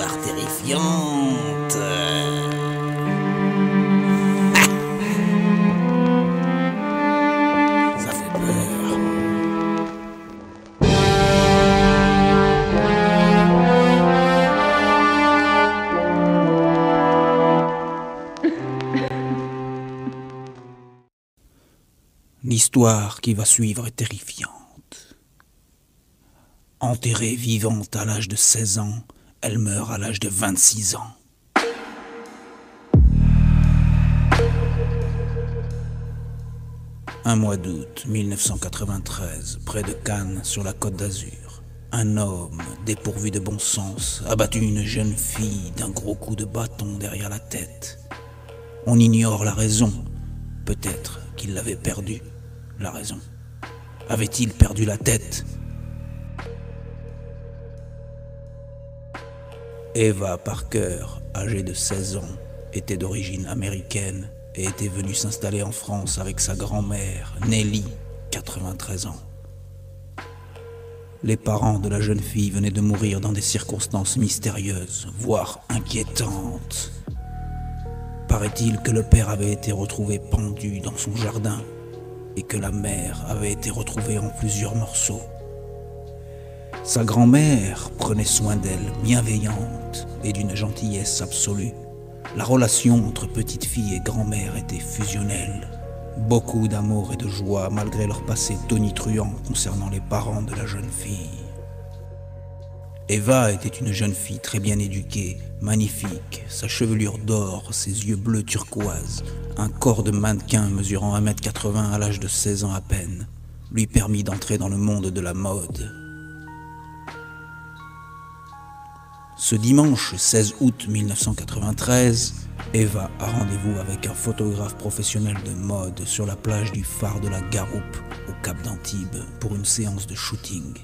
histoire terrifiante. Ça fait peur. L'histoire qui va suivre est terrifiante. Enterrée vivante à l'âge de 16 ans, elle meurt à l'âge de 26 ans. Un mois d'août 1993, près de Cannes, sur la Côte d'Azur, un homme, dépourvu de bon sens, a battu une jeune fille d'un gros coup de bâton derrière la tête. On ignore la raison. Peut-être qu'il l'avait perdue, la raison. Avait-il perdu la tête ? Eva Parker, âgée de 16 ans, était d'origine américaine et était venue s'installer en France avec sa grand-mère, Nelly, 93 ans. Les parents de la jeune fille venaient de mourir dans des circonstances mystérieuses, voire inquiétantes. Paraît-il que le père avait été retrouvé pendu dans son jardin et que la mère avait été retrouvée en plusieurs morceaux. Sa grand-mère prenait soin d'elle, bienveillante et d'une gentillesse absolue. La relation entre petite fille et grand-mère était fusionnelle. Beaucoup d'amour et de joie malgré leur passé tonitruant concernant les parents de la jeune fille. Eva était une jeune fille très bien éduquée, magnifique, sa chevelure d'or, ses yeux bleus turquoise, un corps de mannequin mesurant 1m80 à l'âge de 16 ans à peine, lui permit d'entrer dans le monde de la mode. Ce dimanche 16 août 1993, Eva a rendez-vous avec un photographe professionnel de mode sur la plage du phare de la Garoupe, au Cap d'Antibes, pour une séance de shooting.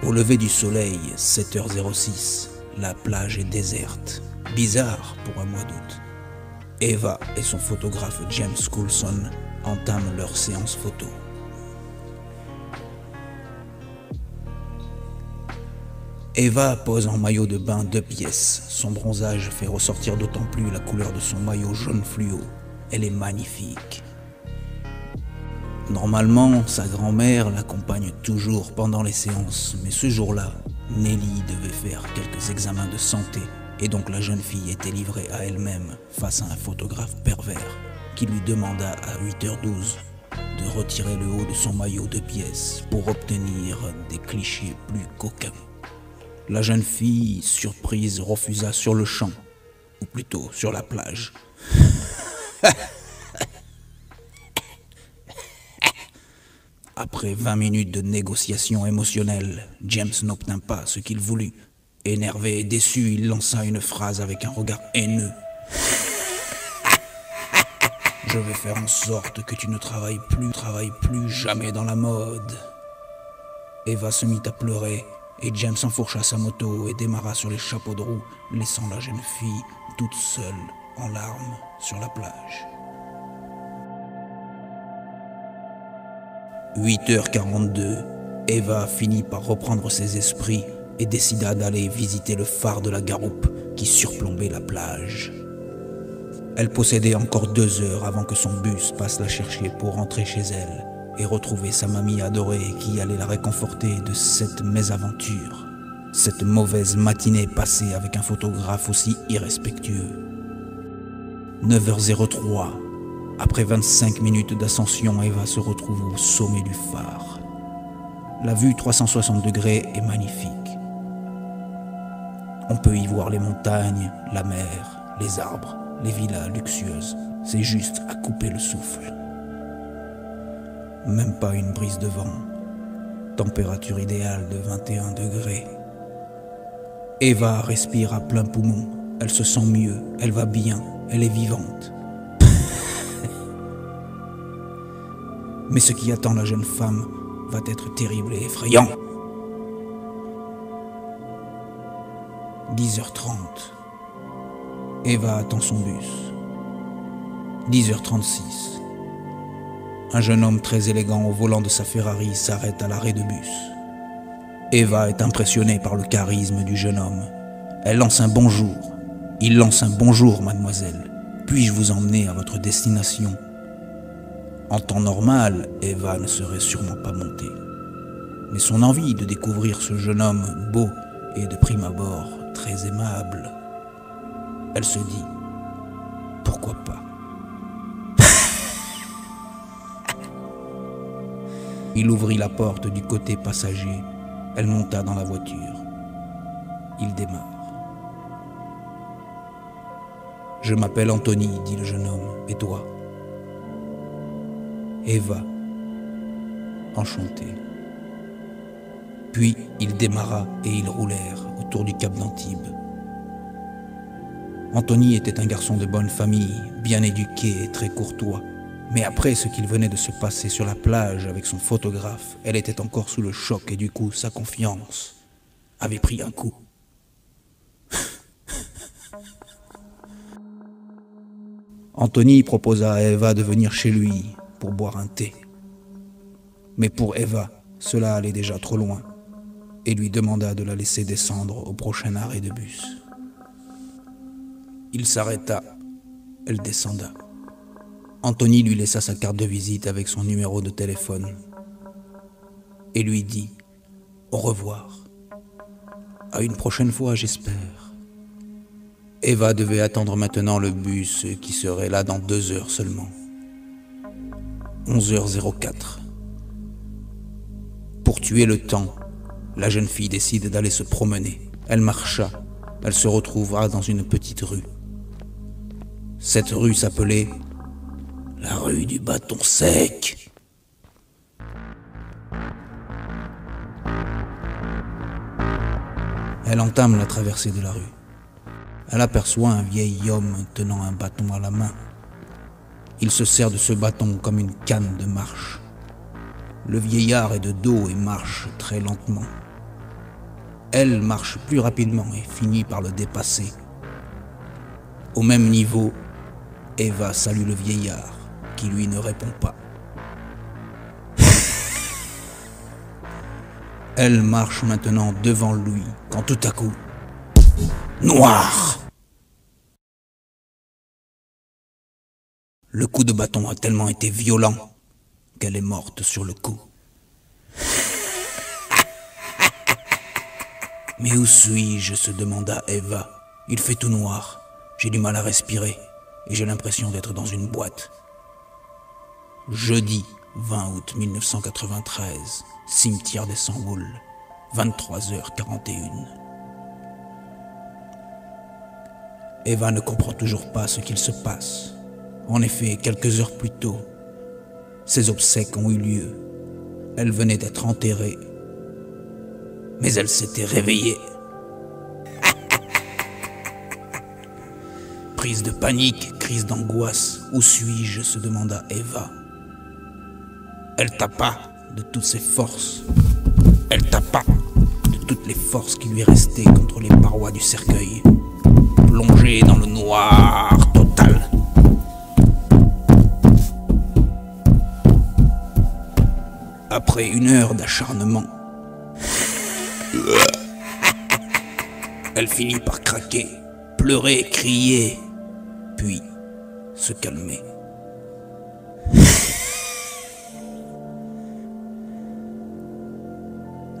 Au lever du soleil, 7h06, la plage est déserte. Bizarre pour un mois d'août. Eva et son photographe James Coulson entament leur séance photo. Eva pose en maillot de bain 2 pièces. Son bronzage fait ressortir d'autant plus la couleur de son maillot jaune fluo. Elle est magnifique. Normalement, sa grand-mère l'accompagne toujours pendant les séances, mais ce jour-là, Nelly devait faire quelques examens de santé et donc la jeune fille était livrée à elle-même face à un photographe pervers qui lui demanda à 8h12 de retirer le haut de son maillot 2 pièces pour obtenir des clichés plus coquins. La jeune fille, surprise, refusa sur le champ, ou plutôt sur la plage. Après 20 minutes de négociations émotionnelles, James n'obtint pas ce qu'il voulut. Énervé et déçu, il lança une phrase avec un regard haineux. « Je vais faire en sorte que tu ne travailles plus jamais dans la mode. » Eva se mit à pleurer. Et James enfourcha sa moto et démarra sur les chapeaux de roue, laissant la jeune fille toute seule, en larmes, sur la plage. 8h42, Eva finit par reprendre ses esprits et décida d'aller visiter le phare de la Garoupe qui surplombait la plage. Elle possédait encore 2 heures avant que son bus passe la chercher pour rentrer chez elle et retrouver sa mamie adorée qui allait la réconforter de cette mésaventure, cette mauvaise matinée passée avec un photographe aussi irrespectueux. 9h03, après 25 minutes d'ascension, Eva se retrouve au sommet du phare. La vue 360 degrés est magnifique. On peut y voir les montagnes, la mer, les arbres, les villas luxueuses. C'est juste à couper le souffle. Même pas une brise de vent. Température idéale de 21 degrés. Eva respire à plein poumon. Elle se sent mieux. Elle va bien. Elle est vivante. Mais ce qui attend la jeune femme va être terrible et effrayant. 10h30. Eva attend son bus. 10h36. Un jeune homme très élégant au volant de sa Ferrari s'arrête à l'arrêt de bus. Eva est impressionnée par le charisme du jeune homme. Elle lance un bonjour. Il lance un bonjour, mademoiselle. Puis-je vous emmener à votre destination? En temps normal, Eva ne serait sûrement pas montée. Mais son envie de découvrir ce jeune homme beau et de prime abord très aimable, elle se dit, pourquoi pas? Il ouvrit la porte du côté passager. Elle monta dans la voiture. Il démarre. « Je m'appelle Anthony, dit le jeune homme. Et toi? » Eva. Enchanté. Puis il démarra et ils roulèrent autour du cap d'Antibes. Anthony était un garçon de bonne famille, bien éduqué et très courtois. Mais après ce qu'il venait de se passer sur la plage avec son photographe, elle était encore sous le choc et du coup sa confiance avait pris un coup. Anthony proposa à Eva de venir chez lui pour boire un thé. Mais pour Eva, cela allait déjà trop loin et lui demanda de la laisser descendre au prochain arrêt de bus. Il s'arrêta, elle descenda. Anthony lui laissa sa carte de visite avec son numéro de téléphone et lui dit « Au revoir. À une prochaine fois, j'espère. » Eva devait attendre maintenant le bus qui serait là dans 2 heures seulement. 11h04. Pour tuer le temps, la jeune fille décide d'aller se promener. Elle marcha. Elle se retrouvera dans une petite rue. Cette rue s'appelait la rue du bâton sec. Elle entame la traversée de la rue. Elle aperçoit un vieil homme tenant un bâton à la main. Il se sert de ce bâton comme une canne de marche. Le vieillard est de dos et marche très lentement. Elle marche plus rapidement et finit par le dépasser. Au même niveau, Eva salue le vieillard, qui lui ne répond pas. Elle marche maintenant devant lui, quand tout à coup, noir! Le coup de bâton a tellement été violent qu'elle est morte sur le coup. Mais où suis-je? Se demanda Eva. Il fait tout noir. J'ai du mal à respirer et j'ai l'impression d'être dans une boîte. Jeudi 20 août 1993, cimetière des Samboules, 23h41. Eva ne comprend toujours pas ce qu'il se passe. En effet, quelques heures plus tôt, ses obsèques ont eu lieu. Elle venait d'être enterrée, mais elle s'était réveillée. Prise de panique, crise d'angoisse. Où suis-je? Se demanda Eva. Elle tapa de toutes ses forces. Elle tapa de toutes les forces qui lui restaient contre les parois du cercueil, plongée dans le noir total. Après 1 heure d'acharnement, elle finit par craquer, pleurer, crier, puis se calmer.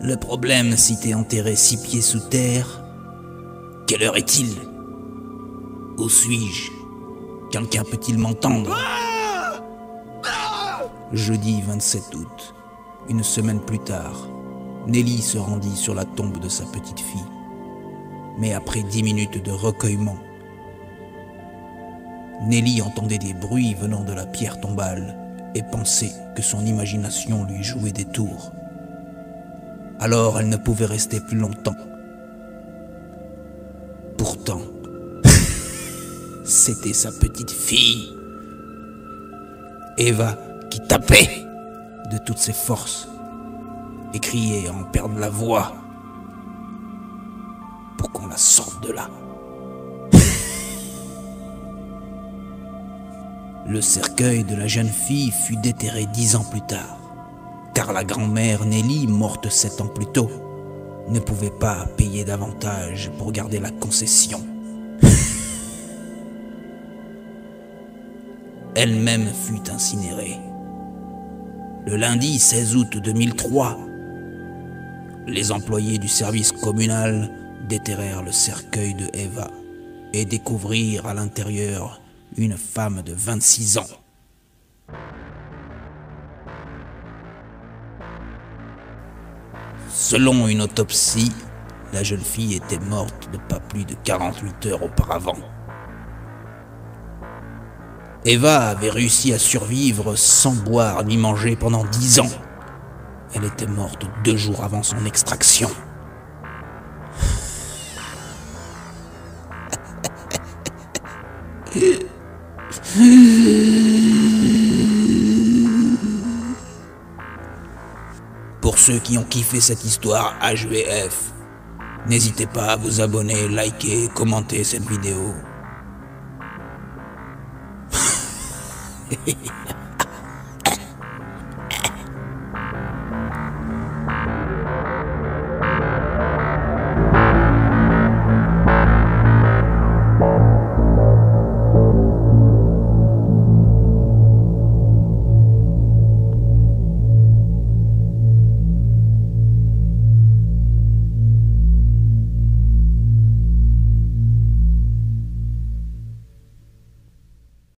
Le problème, si t'es enterré 6 pieds sous terre, quelle heure est-il? Où suis-je? Quelqu'un peut-il m'entendre? Jeudi 27 août, 1 semaine plus tard, Nelly se rendit sur la tombe de sa petite fille. Mais après 10 minutes de recueillement, Nelly entendait des bruits venant de la pierre tombale et pensait que son imagination lui jouait des tours. Alors elle ne pouvait rester plus longtemps. Pourtant, c'était sa petite fille, Eva, qui tapait de toutes ses forces et criait en perdant la voix pour qu'on la sorte de là. Le cercueil de la jeune fille fut déterré 10 ans plus tard, car la grand-mère Nelly, morte 7 ans plus tôt, ne pouvait pas payer davantage pour garder la concession. Elle-même fut incinérée. Le lundi 16 août 2003, les employés du service communal déterrèrent le cercueil de Eva et découvrirent à l'intérieur une femme de 26 ans. Selon une autopsie, la jeune fille était morte de pas plus de 48 heures auparavant. Eva avait réussi à survivre sans boire ni manger pendant 10 ans. Elle était morte 2 jours avant son extraction. Pour ceux qui ont kiffé cette histoire HVF, n'hésitez pas à vous abonner, liker, commenter cette vidéo.